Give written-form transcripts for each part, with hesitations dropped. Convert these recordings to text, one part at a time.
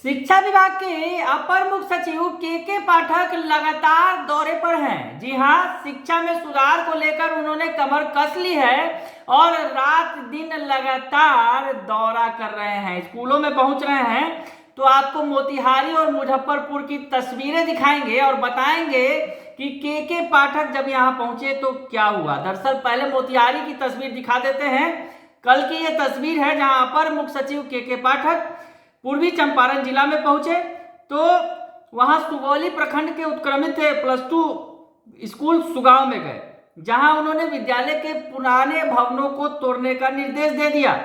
शिक्षा विभाग के अपर मुख्य सचिव के पाठक लगातार दौरे पर हैं। जी हां, शिक्षा में सुधार को लेकर उन्होंने कमर कस ली है और रात दिन लगातार दौरा कर रहे हैं, स्कूलों में पहुंच रहे हैं। तो आपको मोतिहारी और मुजफ्फरपुर की तस्वीरें दिखाएंगे और बताएंगे कि के पाठक जब यहां पहुंचे तो क्या हुआ। दरअसल पहले मोतिहारी की तस्वीर दिखा देते हैं। कल की ये तस्वीर है जहां अपर मुख्य सचिव के पाठक पूर्वी चंपारण जिला में पहुंचे तो वहां सुगौली प्रखंड के उत्क्रमित +2 स्कूल सुगांव में गए, जहां उन्होंने विद्यालय के पुराने भवनों को तोड़ने का निर्देश दे दिया।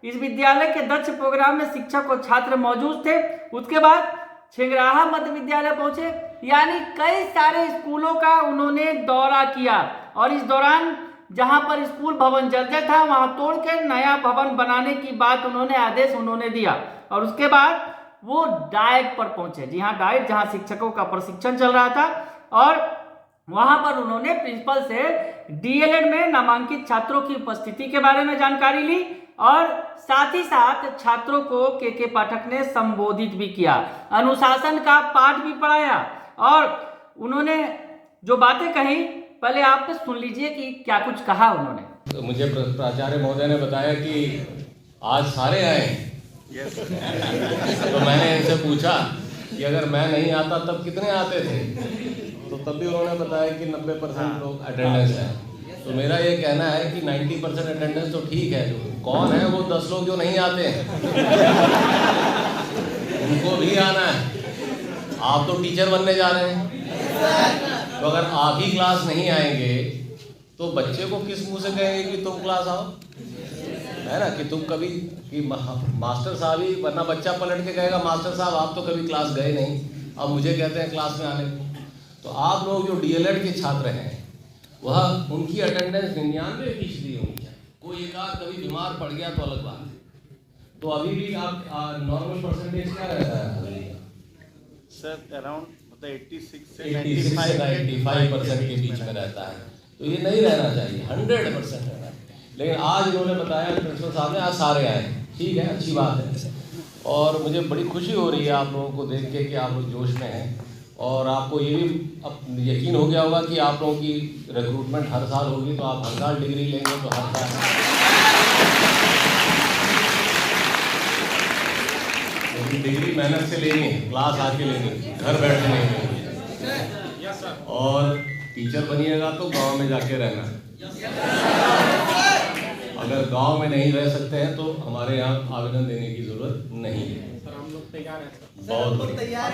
इस विद्यालय के दक्ष प्रोग्राम में शिक्षक और छात्र मौजूद थे। उसके बाद छिंगराहा मध्य विद्यालय पहुंचे, यानी कई सारे स्कूलों का उन्होंने दौरा किया और इस दौरान जहां पर स्कूल भवन जर्जर था वहां तोड़ के नया भवन बनाने की बात आदेश उन्होंने दिया। और उसके बाद वो डाइट पर पहुंचे। जी हाँ, डाइट जहां शिक्षकों का प्रशिक्षण चल रहा था और वहां पर उन्होंने प्रिंसिपल से डीएलएड में नामांकित छात्रों की उपस्थिति के बारे में जानकारी ली और साथ ही साथ छात्रों को के पाठक ने संबोधित भी किया, अनुशासन का पाठ भी पढ़ाया और उन्होंने जो बातें कही पहले आप सुन लीजिए कि क्या कुछ कहा उन्होंने। तो मुझे प्राचार्य महोदय ने बताया कि आज सारे आए। तो मैंने इनसे पूछा कि अगर मैं नहीं आता तब कितने आते थे, तो तब भी उन्होंने बताया कि 90% लोग अटेंडेंस है। तो मेरा ये कहना है कि 90% अटेंडेंस तो ठीक है, कौन है वो 10 लोग जो नहीं आते हैं, उनको भी आना है। आप तो टीचर बनने जा रहे हैं, तो अगर आप ही क्लास नहीं आएंगे तो बच्चे को किस मुंह से कहेंगे कि तुम क्लास आओ, है ना। कि तुम कभी कि मास्टर साहब ही, वरना बच्चा पलट के कहेगा मास्टर साहब आप तो कभी क्लास गए नहीं, अब मुझे कहते हैं क्लास में आने को। तो आप लोग जो डीएलएड के छात्र हैं वह उनकी अटेंडेंस 99% होनी चाहिए। कोई एक आध कभी बीमार पड़ गया तो अलग बात है। तो अभी भी आप नॉर्मल परसेंटेज क्या रहता है सर? अराउंड 86 से 95% के बीच में रहता है। तो ये नहीं रहना चाहिए, 100% रहना। लेकिन आज इन्होंने बताया प्रिंसिपल साहब ने आज सारे आए, ठीक है, अच्छी बात है। और मुझे बड़ी खुशी हो रही है आप लोगों को देख के कि आप लोग जोश में हैं और आपको ये भी अब यकीन हो गया होगा कि आप लोगों की रिक्रूटमेंट हर साल होगी, तो आप हर साल डिग्री लेंगे तो हर साल डिग्री मेहनत से लेंगे, क्लास आके लेंगे, घर बैठ के नहीं लेंगे। और टीचर बनिएगा तो गांव में जाके रहना। अगर गांव में नहीं रह सकते हैं तो हमारे यहाँ आवेदन देने की जरूरत नहीं है। सर हम लोग तैयार हैं सर। बहुत बढ़िया।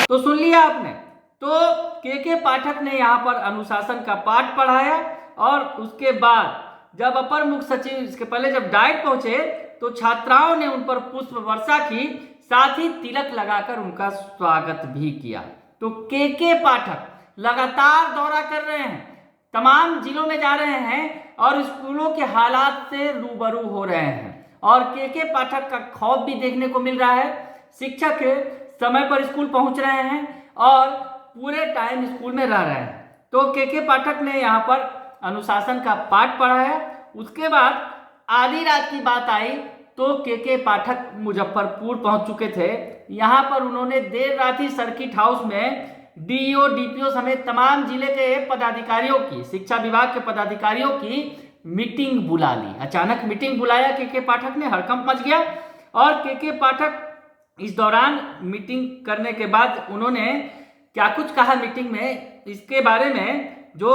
तो सुन लिया आपने। तो के पाठक ने यहाँ पर अनुशासन का पाठ पढ़ाया और उसके बाद जब अपर मुख्य सचिव, इसके पहले जब डाइट पहुंचे तो छात्राओं ने उन पर पुष्प वर्षा की, साथ ही तिलक लगाकर उनका स्वागत भी किया। तो के पाठक लगातार दौरा कर रहे हैं, तमाम जिलों में जा रहे हैं और स्कूलों के हालात से रूबरू हो रहे हैं और के पाठक का खौफ भी देखने को मिल रहा है। शिक्षक समय पर स्कूल पहुंच रहे हैं और पूरे टाइम स्कूल में रह रहे हैं। तो के पाठक ने यहाँ पर अनुशासन का पाठ पढ़ाया। उसके बाद आधी रात की बात आई तो के पाठक मुजफ्फरपुर पहुंच चुके थे। यहाँ पर उन्होंने देर रात ही सर्किट हाउस में डीईओ डीपीओ समेत तमाम जिले के पदाधिकारियों की, शिक्षा विभाग के पदाधिकारियों की मीटिंग बुला ली। अचानक मीटिंग बुलाया के पाठक ने, हड़कंप मच गया। और के पाठक इस दौरान मीटिंग करने के बाद उन्होंने क्या कुछ कहा मीटिंग में, इसके बारे में जो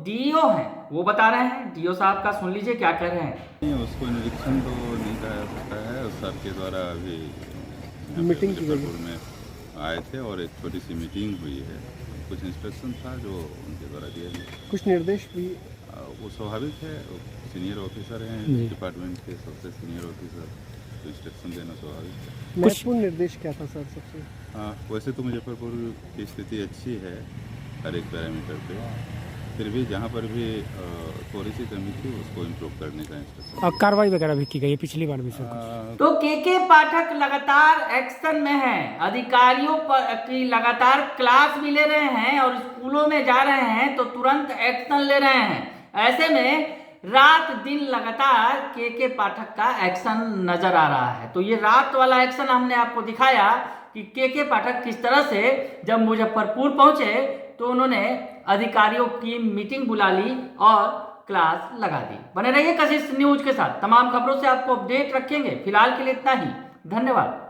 डीईओ हैं वो बता रहे हैं। डीईओ साहब का सुन लीजिए क्या कह रहे हैं। उसको निरीक्षण तो नहीं करा सकता है, उस सर के द्वारा अभी मीटिंग में आए थे और एक छोटी सी मीटिंग हुई है। कुछ इंस्ट्रक्शन था जो उनके द्वारा दिया गया, कुछ निर्देश भी। वो स्वाभाविक है, सीनियर ऑफिसर हैं डिपार्टमेंट के, सबसे सीनियर ऑफिसर, तो इंस्ट्रक्शन देना स्वाभाविक है। महत्वपूर्ण निर्देश क्या था सर सबसे? हाँ, वैसे तो मुजफ्फरपुर की स्थिति अच्छी है हर एक पैरामीटर पे, फिर भी जहाँ पर भी थोड़ी सी कमी थी उसको इम्प्रूव करने का इंस्ट्रक्शन। अब कार्रवाई वगैरह भी की गई है पिछली बार भी सर? तो के पाठक लगातार एक्शन में हैं, अधिकारियों पर की लगातार क्लास भी ले रहे हैं और स्कूलों में जा रहे हैं तो तुरंत एक्शन ले रहे हैं। ऐसे में रात दिन लगातार के पाठक का एक्शन नजर आ रहा है। तो ये रात वाला एक्शन हमने आपको दिखाया कि के पाठक किस तरह से जब मुजफ्फरपुर पहुंचे तो उन्होंने अधिकारियों की मीटिंग बुला ली और क्लास लगा दी। बने रहिए कशिश न्यूज के साथ, तमाम खबरों से आपको अपडेट रखेंगे। फिलहाल के लिए इतना ही, धन्यवाद।